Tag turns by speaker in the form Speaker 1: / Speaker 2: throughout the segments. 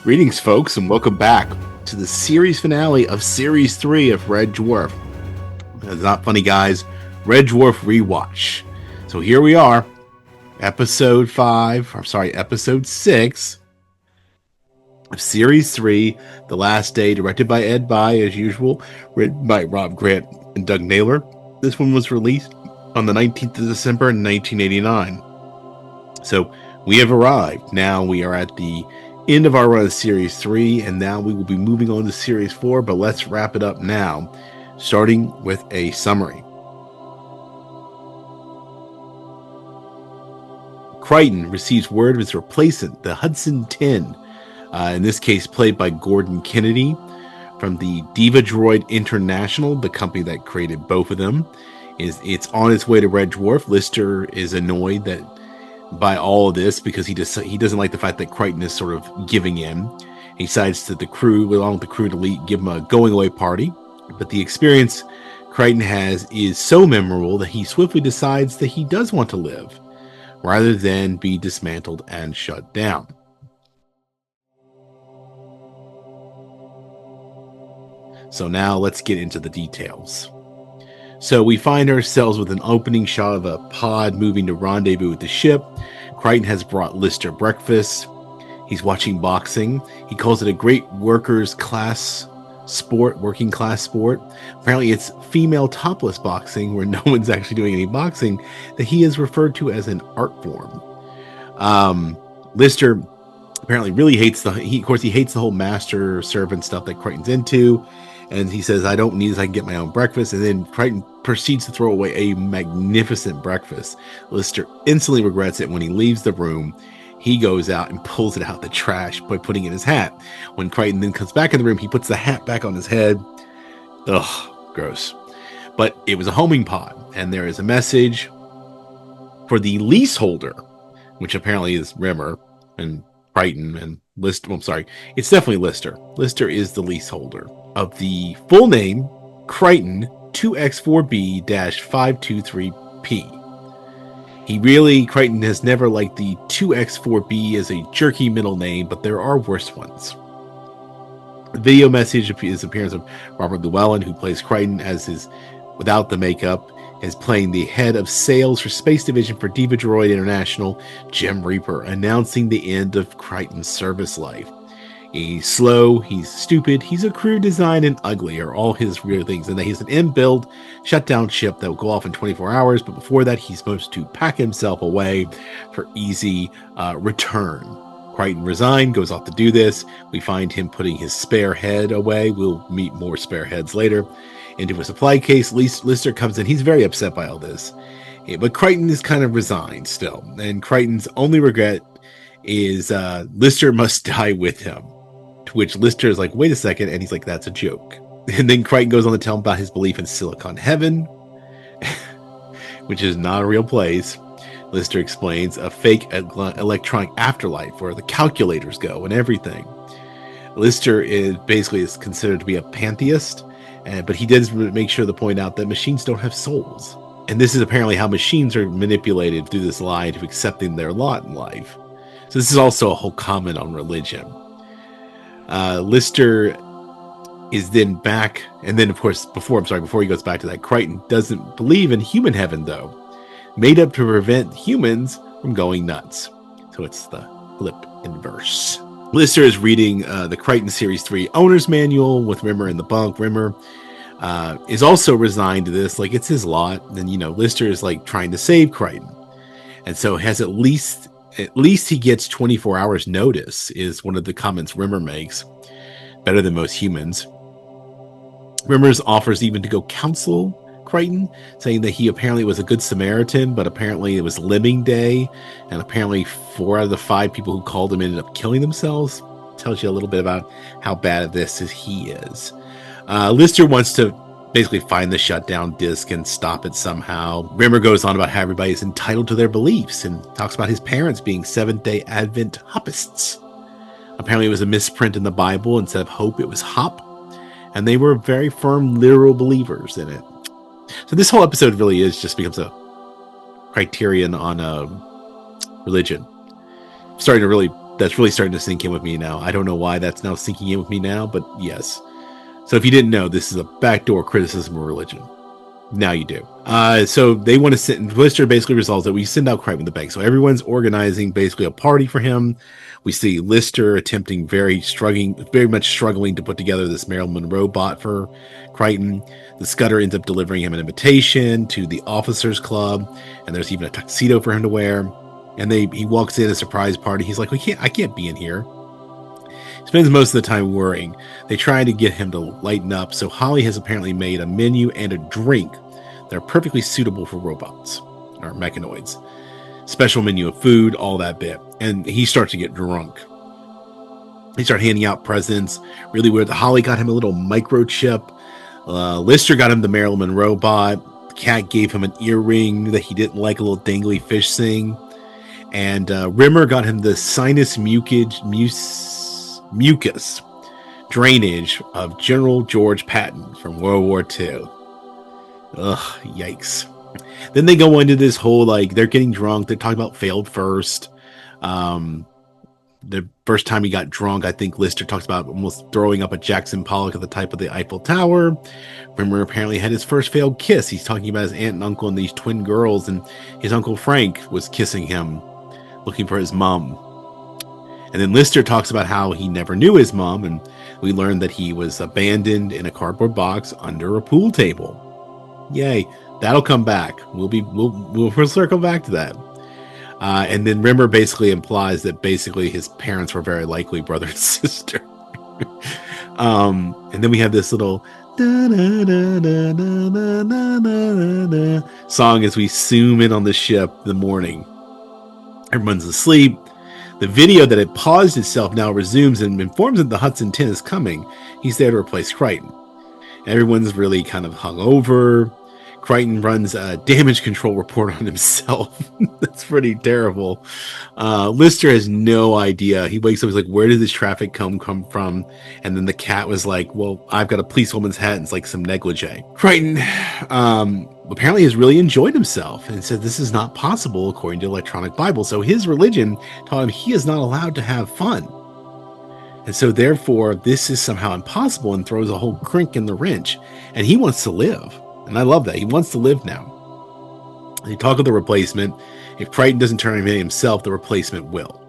Speaker 1: Greetings, folks, and welcome back to the series finale of Series 3 of Red Dwarf. It's not funny, guys. Red Dwarf Rewatch. So here we are, Episode 6 of Series 3, The Last Day, directed by Ed By, as usual, written by Rob Grant and Doug Naylor. This one was released on the 19th of December 1989. So we have arrived. Now we are at the end of our run of Series 3, and now we will be moving on to Series 4, but let's wrap it up now, starting with a summary. Crichton receives word of his replacement, the Hudson 10, in this case played by Gordon Kennedy, from the Diva-Droid International, the company that created both of them. It's on its way to Red Dwarf. Lister is annoyed by all of this because he doesn't like the fact that Crichton is sort of giving in. He decides to along with the crew to give him a going away party, but the experience Crichton has is so memorable that he swiftly decides that he does want to live rather than be dismantled and shut down. So now let's get into the details. So we find ourselves with an opening shot of a pod moving to rendezvous with the ship. Crichton has brought Lister breakfast. He's watching boxing. He calls it a great working class sport. Apparently it's female topless boxing, where no one's actually doing any boxing, that he is referred to as an art form. Lister apparently really hates he hates the whole master servant stuff that Crichton's into. And he says, I don't need this, I can get my own breakfast. And then Crichton proceeds to throw away a magnificent breakfast. Lister instantly regrets it when he leaves the room. He goes out and pulls it out the trash by putting it in his hat. When Crichton then comes back in the room, he puts the hat back on his head. Ugh, gross. But it was a homing pod, and there is a message for the leaseholder, which apparently is Rimmer and Crichton and Lister. Well, I'm sorry, it's definitely Lister. Lister is the leaseholder of the full name Crichton 2X4B-523P. Crichton has never liked the 2X4B as a jerky middle name, but there are worse ones. The video message is the appearance of Robert Llewellyn, who plays Crichton without the makeup, is playing the head of sales for Space Division for Diva-Droid International, Jim Reaper, announcing the end of Crichton's service life. He's slow, he's stupid, he's a crude design, and ugly are all his real things. And that he's an in-build, shut-down ship that will go off in 24 hours, but before that, he's supposed to pack himself away for easy return. Crichton resigned, goes off to do this. We find him putting his spare head away. We'll meet more spare heads later. Into a supply case. Lister comes in. He's very upset by all this. But Crichton is kind of resigned still. And Crichton's only regret is Lister must die with him. To which Lister is like, wait a second, and he's like, that's a joke. And then Crichton goes on to tell him about his belief in Silicon Heaven, which is not a real place. Lister explains a fake electronic afterlife where the calculators go and everything. Lister is considered to be a pantheist, but he does make sure to point out that machines don't have souls. And this is apparently how machines are manipulated through this lie into accepting their lot in life. So this is also a whole comment on religion. Lister is then back, and then of course before he goes back to that, Crichton doesn't believe in human heaven, though, made up to prevent humans from going nuts. So it's the flip inverse. Lister is reading the Crichton Series 3 owner's manual with Rimmer in the bunk. Rimmer is also resigned to this, like it's his lot. And Lister is like trying to save Crichton, and so has at least he gets 24 hours notice, is one of the comments Rimmer makes. Better than most humans. Rimmer offers even to go counsel Crichton, saying that he apparently was a good Samaritan, but apparently it was Lemming Day, and apparently 4 out of the 5 people who called him ended up killing themselves. Tells you a little bit about how bad at this he is. Lister wants to basically find the shutdown disk and stop it somehow. Rimmer goes on about how everybody is entitled to their beliefs and talks about his parents being Seventh-day Advent Hoppists. Apparently it was a misprint in the Bible. Instead of hope, it was hop. And they were very firm, literal believers in it. So this whole episode really becomes a criterion on religion. that's really starting to sink in with me now. I don't know why that's now sinking in with me now, but yes. So if you didn't know, this is a backdoor criticism of religion. Now you do. So they want to send, Lister basically resolves that we send out Crichton to the bank. So everyone's organizing basically a party for him. We see Lister attempting very much struggling to put together this Marilyn Monroe bot for Crichton. The Scudder ends up delivering him an invitation to the officers club, and there's even a tuxedo for him to wear. And he walks in a surprise party. He's like, I can't be in here. Spends most of the time worrying. They try to get him to lighten up, so Holly has apparently made a menu and a drink that are perfectly suitable for robots, or mechanoids. Special menu of food, all that bit. And he starts to get drunk. They start handing out presents. Really weird. Holly got him a little microchip. Lister got him the Marilyn Monroe bot. The cat gave him an earring that he didn't like, a little dangly fish thing. And Rimmer got him the sinus mucus drainage of General George Patton from World War II. Ugh, yikes. Then they go into this whole, like, they're getting drunk. They're talking about failed first. The first time he got drunk, I think Lister talks about almost throwing up a Jackson Pollock at the type of the Eiffel Tower. Rimmer apparently had his first failed kiss. He's talking about his aunt and uncle and these twin girls, and his Uncle Frank was kissing him, looking for his mom. And then Lister talks about how he never knew his mom, and we learned that he was abandoned in a cardboard box under a pool table. Yay, that'll come back. We'll circle back to that. And then Rimmer basically implies that basically his parents were very likely brother and sister. And then we have this little song as we zoom in on the ship in the morning. Everyone's asleep. The video that had paused itself now resumes and informs that the Hudson 10 is coming. He's there to replace Crichton. Everyone's really kind of hungover. Crichton runs a damage control report on himself. That's pretty terrible. Lister has no idea. He wakes up, he's like, where did this traffic come from? And then the cat was like, well, I've got a policewoman's hat and it's like some negligee. Crichton apparently has really enjoyed himself and said this is not possible according to electronic Bible. So his religion taught him he is not allowed to have fun. And so therefore this is somehow impossible and throws a whole crank in the wrench. And he wants to live. And I love that. He wants to live now. They talk of the replacement. If Crichton doesn't turn him in himself, the replacement will.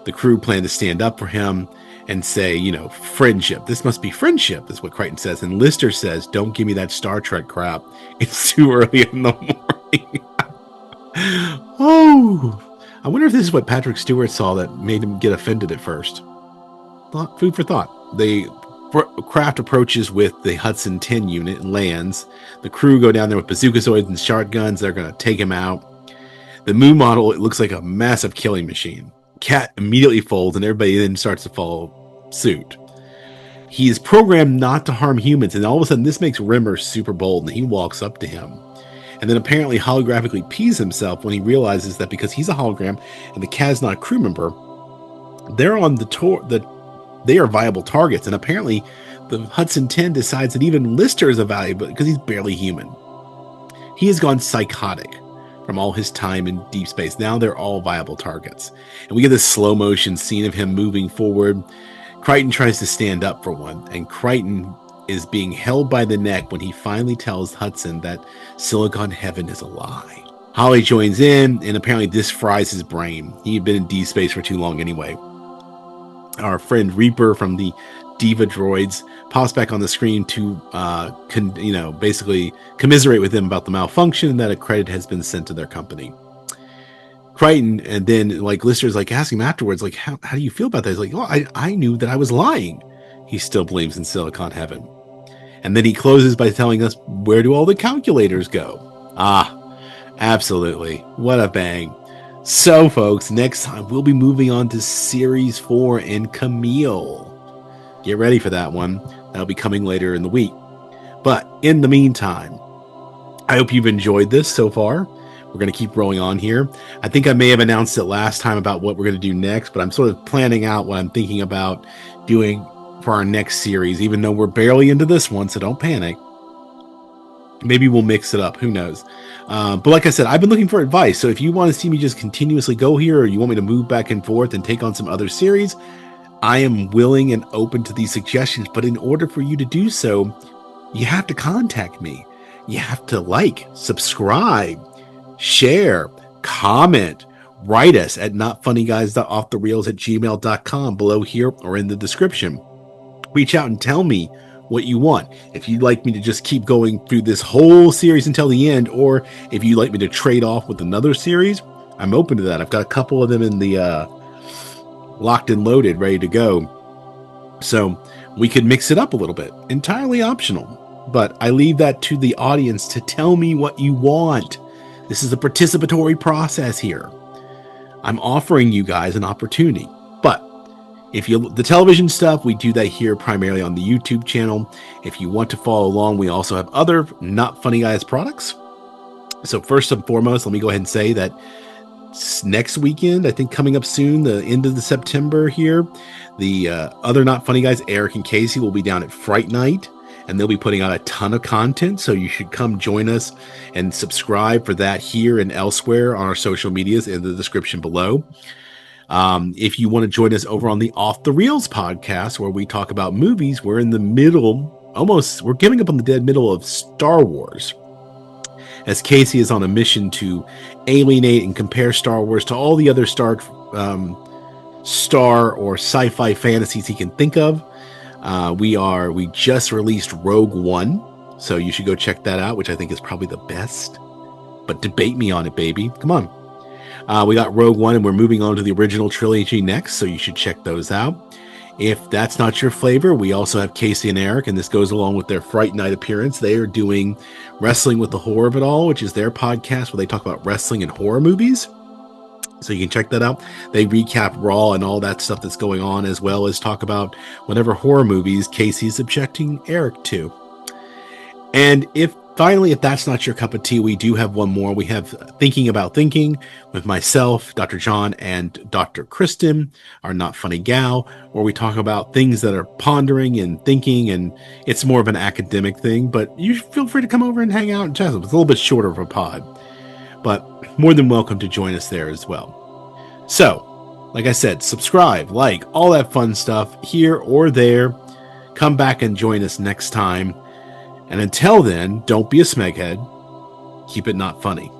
Speaker 1: The crew plan to stand up for him and say, friendship. This must be friendship, is what Crichton says. And Lister says, don't give me that Star Trek crap. It's too early in the morning. Oh, I wonder if this is what Patrick Stewart saw that made him get offended at first. Food for thought. The craft approaches with the Hudson 10 unit and lands. The crew go down there with bazookazoids and shotguns. They're going to take him out. The Moo model, it looks like a massive killing machine. Cat immediately folds and everybody then starts to follow suit. He is programmed not to harm humans, and all of a sudden this makes Rimmer super bold, and he walks up to him. And then apparently holographically pees himself when he realizes that because he's a hologram and the cat's not a crew member, they're on they are viable targets. And apparently the Hudson 10 decides that even Lister is a valuable because he's barely human. He has gone psychotic from all his time in deep space. Now they're all viable targets. And we get this slow motion scene of him moving forward. Crichton tries to stand up for one, and Crichton is being held by the neck when he finally tells Hudson that Silicon Heaven is a lie. Holly joins in, and apparently this fries his brain. He had been in deep space for too long anyway. Our friend Reaper from the Diva-Droids pops back on the screen to, basically commiserate with them about the malfunction and that a credit has been sent to their company. Crichton, and then Lister's asking him afterwards, how do you feel about that? He's like, oh, I knew that I was lying. He still believes in Silicon Heaven. And then he closes by telling us, where do all the calculators go? Ah, absolutely. What a bang. So, folks, next time we'll be moving on to Series 4 and Camille. Get ready for that one. That'll be coming later in the week. But in the meantime, I hope you've enjoyed this so far. We're going to keep rolling on here. I think I may have announced it last time about what we're going to do next, but I'm sort of planning out what I'm thinking about doing for our next series, even though we're barely into this one, so don't panic. Maybe we'll mix it up. Who knows? But like I said, I've been looking for advice. So if you want to see me just continuously go here, or you want me to move back and forth and take on some other series, I am willing and open to these suggestions. But in order for you to do so, you have to contact me. You have to like, subscribe, share, comment, write us at notfunnyguys.offthereels@gmail.com below here or in the description. Reach out and tell me what you want. If you'd like me to just keep going through this whole series until the end, or if you'd like me to trade off with another series, I'm open to that. I've got a couple of them in the locked and loaded, ready to go. So we could mix it up a little bit. Entirely optional. But I leave that to the audience to tell me what you want. This is a participatory process here. I'm offering you guys an opportunity. But if you the television stuff, we do that here primarily on the YouTube channel. If you want to follow along, we also have other Not Funny Guys products. So first and foremost, let me go ahead and say that next weekend, I think coming up soon, the end of the September here, the other Not Funny Guys, Eric and Casey, will be down at Fright Night, and they'll be putting out a ton of content. So you should come join us and subscribe for that here and elsewhere on our social medias in the description below. If you want to join us over on the Off the Reels podcast, where we talk about movies, we're in the middle, we're giving up on the dead middle of Star Wars, as Casey is on a mission to alienate and compare Star Wars to all the other star or sci-fi fantasies he can think of. We just released Rogue One, so you should go check that out, which I think is probably the best. But debate me on it, baby. Come on. We got Rogue One, and we're moving on to the original trilogy next, so you should check those out. If that's not your flavor, we also have Casey and Eric, and this goes along with their Fright Night appearance. They are doing Wrestling with the Horror of It All, which is their podcast where they talk about wrestling and horror movies. So you can check that out. They recap Raw and all that stuff that's going on, as well as talk about whatever horror movies Casey's subjecting Eric to. And if that's not your cup of tea, we do have one more. We have Thinking About Thinking with myself, Dr. John, and Dr. Kristen, our Not Funny Gal, where we talk about things that are pondering and thinking, and it's more of an academic thing, but you feel free to come over and hang out and chat. It's a little bit shorter of a pod, but more than welcome to join us there as well. So, like I said, subscribe, like, all that fun stuff here or there. Come back and join us next time. And until then, don't be a smeghead. Keep it not funny.